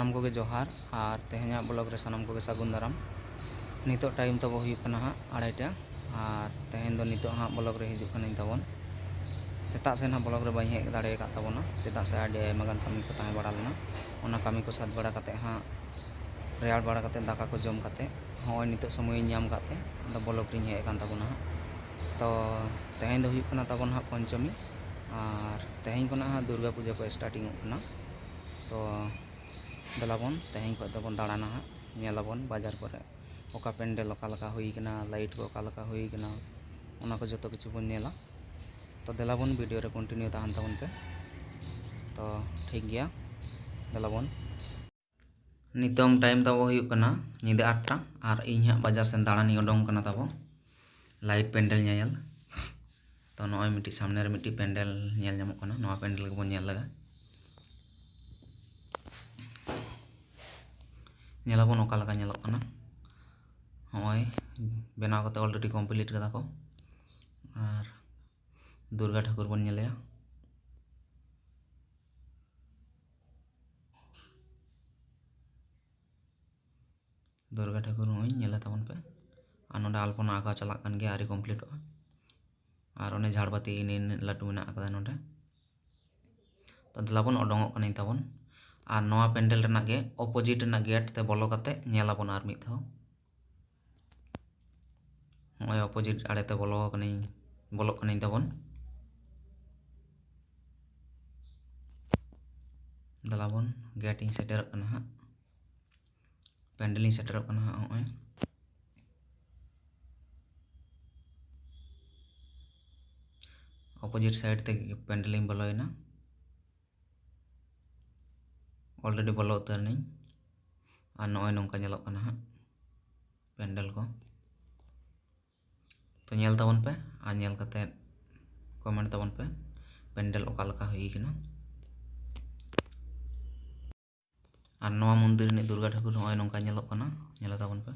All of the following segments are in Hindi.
सानाम को जोहार और तेहना ब्लॉग रे सानाम को सागुन दाराम। नितो टाइम तब हुई हाँ 2:30 और तेहन दो नितो हाँ ब्लॉग रे हिजुक कनाई ताबन। सेता से हाँ ब्लॉग रे बाई हेज दाड़े का ताबोना चेदा से आडी आयमागान कामी को ताहे बड़ा लेना ओना कामी को साथ बड़ा कते हाँ रेयाड़ बड़ा कते दाका को जम कते हाँ नितो समय नाम काते दा ब्लॉग रे हेज कान ताबोना। तो तेहन दो हुई कना ताबोन हाँ पंचमी और तेहन को हाँ दुर्गा पूजा को स्टार्टिंग होना। तो दलाबन तेहन को तबन दाड़ाना हाँ नेलाबन बाजार पर ओका पेंडल ओका हुई कना लाइट को ओका हुई कना ओना को जतो किछु बन नेला। तो दलाबन वीडियो रे कंटिन्यू तहन तबन पे। तो ठीक गया दलाबन नितोंग टाइम तब हुई कना नींदा 8टा और इन हाँ बाजार सेन दाड़ानी उडोंग कना तब लाइट पेंडल नेल। तो नॉय मिट्टी सामने रे मिट्टी पेंडल नेल नामोग कना नोआ पेंडल को बन नेल लगा नेलाबन ओका लगा नेलोग कना हॉय बनाव कते ऑलरेडी कमप्लीट कदा को और दुर्गा ठाकुर बन नेलेया। दुर्गा ठाकुर हॉय नेला तबन पे और नोडा अल्पना आका चला कन गया आरी कमप्लीट और ओने झाड़बाती इन लाटू मेना आकदा नोडे। तो दलाबन ओडोंगोग कनाई तबन और नोआ पेंडल रेना गे अपोजिट रेना गेट ते बोलो कते नेलाबन आर मिद धाव हॉय अपोजिट आड़े ते बोलो कनाई तबन। दलाबन गेट इन सेटर कना हाँ पेंडल इन सेटर कना हाँ हॉय अपोजिट साइड ते पेंडल इन बोलोयना ऑलरेडी बोलो उतर नहीं और नॉय नौका नेलोग कना हाँ पेंडल को। तो नेल तबन पे और नेल कते कमेंट तबन पे पेंडल ओका लका हुई कना। और नोआ मंदिर ने दुर्गा ठाकुर हॉय नौका नेलोग कना नेला तबन पे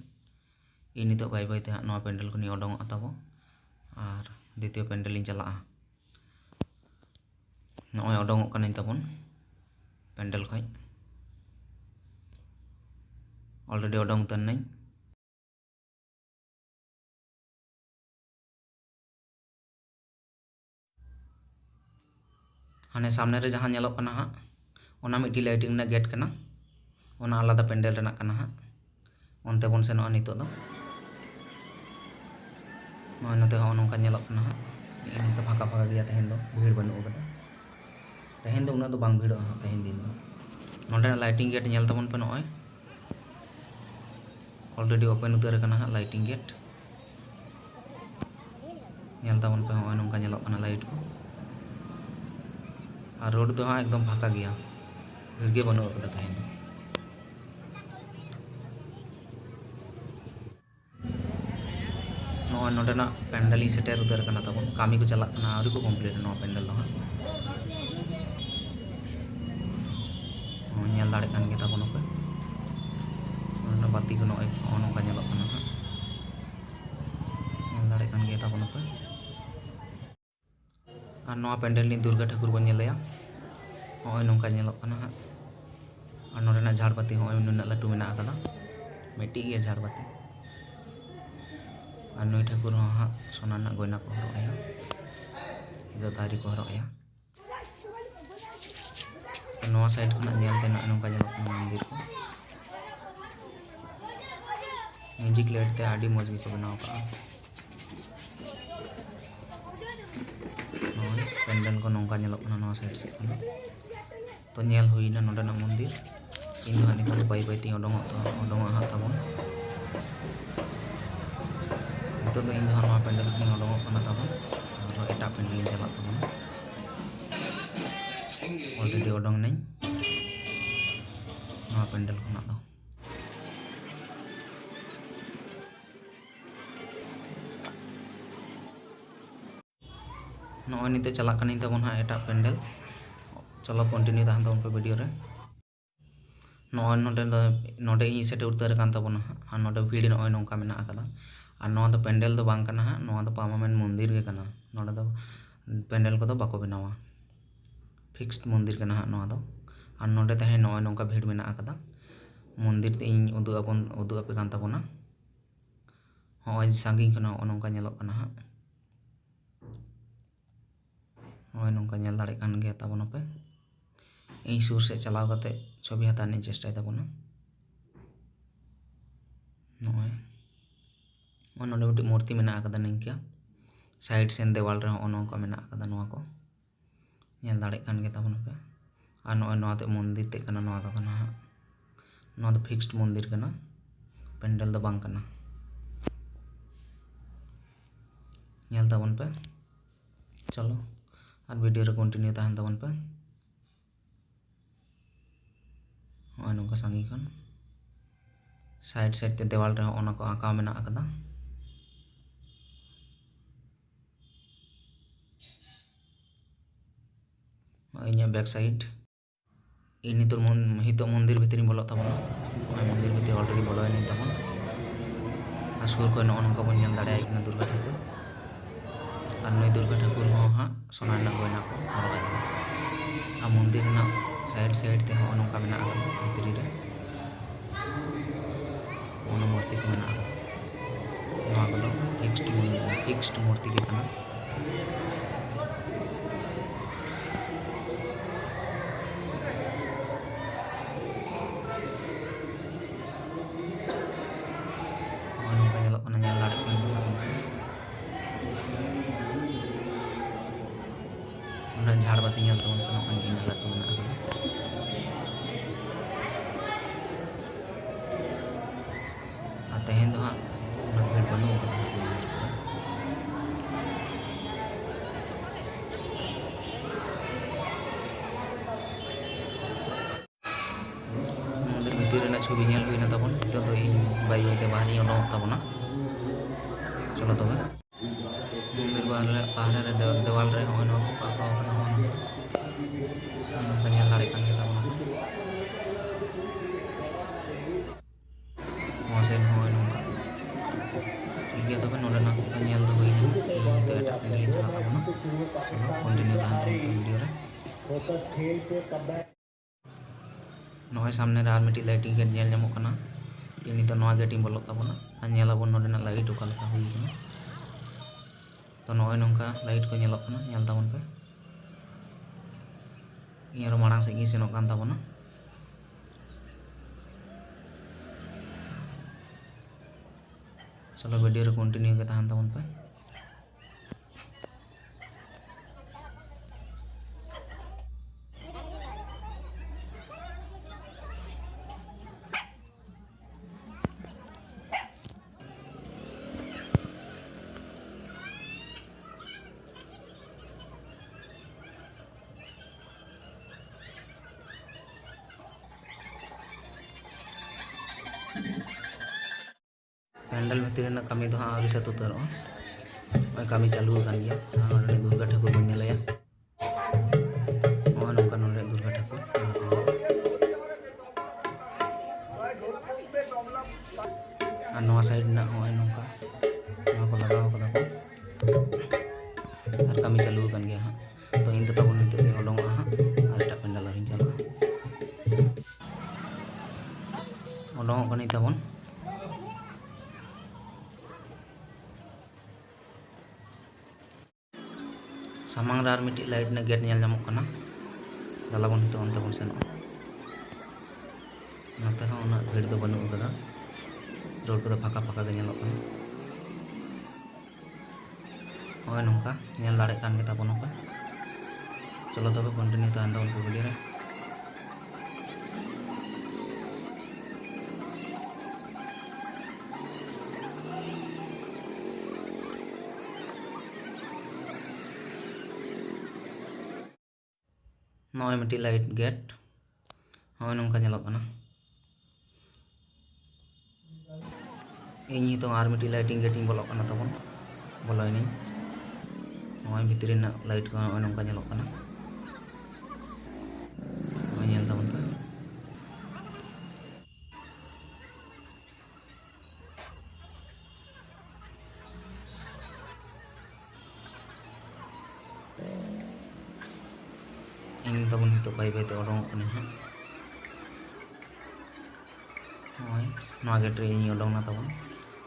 इन नितो बाय बाय ते नोआ पेंडल को नि ओडोंगोग ताबो और द्वितीय पेंडल इन चला नॉय ओडोंगोग कनाई तबन पेंडल खय ऑलरेडी ओडोंग उतर नहीं। हाने सामने रे जहाँ नेलोग कना हाँ ओना मिट्टी लाइटिंग ना गेट कना ओना आलादा पेंडल रेना कना हाँ ओनते बन सेनोआ नितो दो नॉय नते हो नौका नेलोग कना हाँ इनते फाका फाका गया तेहन दो भीड़ बनु कदा तेहन दो उना दो बांग भीड़ हाँ तेहन दिन दो नोडे लाइटिंग गेट नेल तबन पे नॉय ऑलरेडी ओपन उतर कना हाँ लाइटिंग गेट नेल तबन पे हॉय नौका नेलोग कना लाइट को और रोड तो हाँ एकदम फाका गया भीड़ गे बनु कदा तेहन दो। नॉय नोडेना पेंडल इन सेटर उतर कना तबन कामी को चला कना आरी को कमप्लीट नोआ पेंडल दो हाँ नेल दाड़े कान गे ताबन पे ओना बाती को नॉय नौका नेलोग कना हाँ नेल दाड़े कान गे ताबन पे और नोआ पेंडल नि दुर्गा ठाकुर बन नेलेया हॉय नौका नेलोग कना हाँ और नोडेना झाड़बाती हॉय नुना लाटू मेना आकदा मिट्टी गे झाड़बाती और नुई ठाकुर हाँ सोना ना गयना को हरग आया इधर दारी को हरग आया। नोआ साइड खना नेलते नौका नेलोग कना मंदिर को म्यूजिक लाइट ते आडी मौज गे बनाव का पेंडल को नौका नेलोग कना नोआ साइड से कना। तो नेल हुईना नोडेना मंदिर इन हानि को बाय बाय ती ओडोंगोग हाँ ताबन नितो दो इन नोआ पेंडल को ओडोंगोग कना ताबन और एटा पेंडल इन चला ताबन ऑलरेडी ओडोंग नहीं नोआ पेंडल खना दो नॉय नितो चला कनाई तबन हाँ एटा पेंडल। चलो कंटिन्यू तहन तबन पे वीडियो रे नॉय नोडे इन सेट उतर कान तबन हाँ नोडे भीड़ नॉय नौका मेना आकदा और नोआ दो पेंडल दो बांग कना हाँ नोआ दो परमानेंट मंदिर गे कना नोडे दो पेंडल को दो बाको बनावा फिक्स्ड मंदिर कना हाँ नोआ दो और नोडे तेहन नॉय नौका भीड़ मेना आकदा मंदिर ते इन उदू आपे कान ताबोना होय सांगिंग खना नोंका नेलोग कना हा होय नोंका नेल दाड़े कान गया ताबोना पे इन सुर से चलाव कते छवि हता ने चेष्टा ताबोना नोय नोंडे मिट्टी मूर्ति मेना आकदा निंका साइड सेन देवाल रे नोंका मेना आकदा नोआ को नेल दाड़े कान गया ताबोना पे और नोय नोआ ते मंदिर ते कना नोआ दो कना हा नोआ दो फिक्स्ड मंदिर कना पेंडल दो बांग कना नेल ताबोन पे चलो और वीडियो रे कंटिन्यू ताहन ताबोन पे होय नोंका सांगी खन साइड साइड ते देवाल रे ओना को आका मेना आकदा इन्या बैक साइड इन हितो मंदिर भितरी बोलो ताबोना मंदिर भितरी ऑलरेडी बोलो नहीं ताबोन और सुर को नोका बन नेल दाड़े आइकना दुर्गा ठाकुर और नई दुर्गा ठाकुर हो हाँ सोना गयना को हरवा और मंदिर ना साइड साइड ते हो नोका मेना आकदा भितरी रे ओना मूर्ति को मेना आकदा नोआ को फिक्स्ड मूर्ति के कना झाड़बाती इन को तेहन हाँ भीड़ बनू मंदिर भितर छवि नेल हुई ताबन नितो दो इन बाई बाईते बाहरी उडोक ताबोना चलो तबे मंदिर बाहर रे देवाल रे होय नोको पाका होना नोका नेल दाड़े कान गया ताबोना मोसेन होय नोका ठीक है तबे नोडे ना नेल दो हुई तो एटा पेंडल चला ताबोना चलो कंटिन्यू ताहन ताबोन वीडियो रे फोकस खेल पे कब नोय सामने रे आर मिटी लाइटिंग के नेल नामो कना इनी तो नोआ गेटिंग बोलो ताबोना आ नेलाबोन नोडे ना लाइट ओका लका हुई कना तो नोय नोंका लाइट को नेलो कना नेल ताबोन पे इयारो माड़ांग से गी सेनो कान ताबोना चलो वीडियो रे कंटिन्यू के ताहन ताबोन पे पेंडल भितर कमी तो हाँ आरी से उतर कमी चालू गया दुर्गा ठाकुर बन नेलया नौका दुर्गा ठाकुर और नवा साइड ना नौका को लगाव कदा को और कमी चालू गया हाँ तो इन तब नित उडोंगा हाँ और एट पेंडल और चला उडोंग तबन सामांग रे मिट्टी लाइट ने गेट नेल नामो कना दलाबन हितो अंते बन सेनो नते हो उना भीड़ दो बनू कदा रोड को फाका फाका गे नेलो कना होय नोंका नेल दाड़े कान गे ताबोन पे चलो तबे कंटिन्यू ताहन ताबोन पे वीडियो रे नॉय मिट्टी लाइट गेट होय नोंका नेलोग कना इन तो आर मिट्टी लाइटिंग गेटिंग बोलो कना तबन बोलोइनी नॉय भितरी ना लाइट को होय नोंका नेलोग कना होय नेल तबन पे इन तबन हितो बाई बाई ते उडोंग कना हाँ नॉय नवा गेट रे इन उडोंगना तबन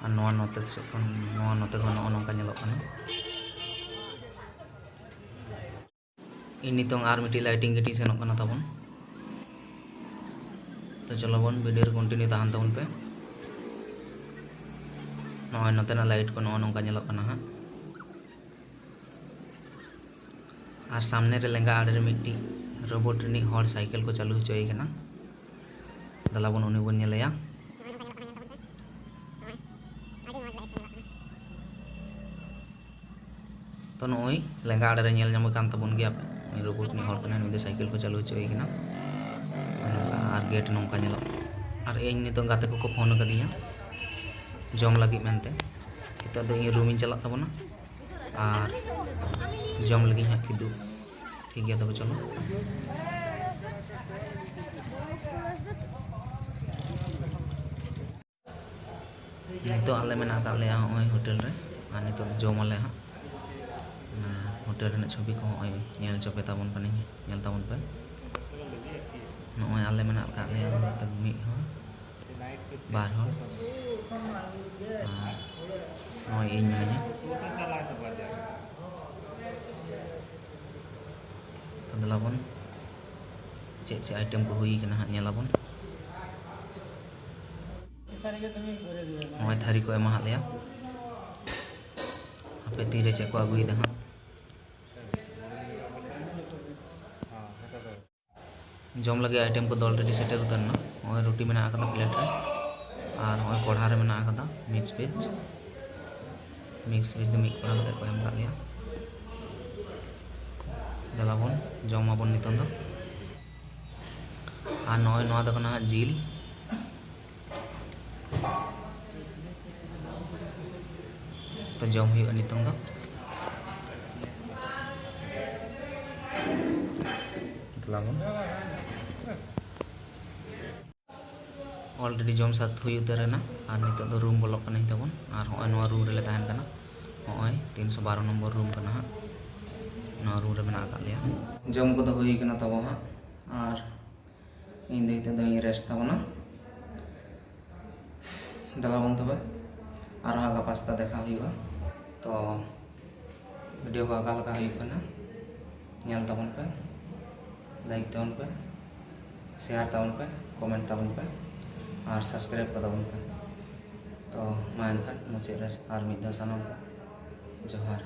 और नवा नोते खन नवा नोका नेलोग कना इन नितोंग आर मिटी लाइटिंग गेटी सेनोग कना तबन तो चलो बन वीडियो कंटिन्यू तहन तबन पे नॉय नोते ना लाइट को नवा नोका नेलोग कना हा और सामने रे लेंगा आड़े रे मिट्टी रोबोट रिनी हॉर साइकिल को चालू होचोय कना दला बन उनी बन नेलया तो नॉय लेंगा आड़े रे नेल ᱧᱟᱢ कान तबन गया पे रोबोट नि हॉर कना नुई साइकिल को चालू होचोय कना और गेट नोका नेलो और इन नितो गाते को फोन कदिया जम लगी मेनते इतो दो इन रूम इन चला तबना और जम लगी हा किदु ठीक गया तब चलो नितो आले मेना का ले होय होटल रे आ नितो जम आले हा होटल रे छवि को होय नेल चपे ताबन कनी नेल ताबन पे नॉय आले मेना का ले तब मी हो बार हो नॉय इन मेने तो दलाबन चे आइटम को हुई कना नेलाबन नॉय थारी को एमा हालेया आपे तीरे चे को अगुई दहा जम लगे आइटम को ऑलरेडी सेटल उतरना और रोटी में आकदा प्लेट रे और और कोढ़ा रे में आकदा मिक्स वेज दो मिक कोढ़ा कते को एम का लिया दलाबन जमाबन नितन दो और नॉय नवा दो कना जिल तो जम हुई नितन दो दलाबन ऑलरेडी जम साथ हुई उतरना और नितो दो रूम बोलो कना तबन और होय नवा रूम रे तहन कना होय 312 नंबर रूम कना नवा रूम रे मेना का लिया जम को तो हुई कना तब हा और इन देते दो रेस्ट तबना दलाबन तबे और हा पास्ता देखा हुआ तो वीडियो को आगा लगा हुई कना नेल तबन पे लाइक तबन पे शेयर तबन पे कमेंट तबन पे और सब्सक्राइब कर तबन पे तो मा एनखान मुझे और मिद सानम जोहार।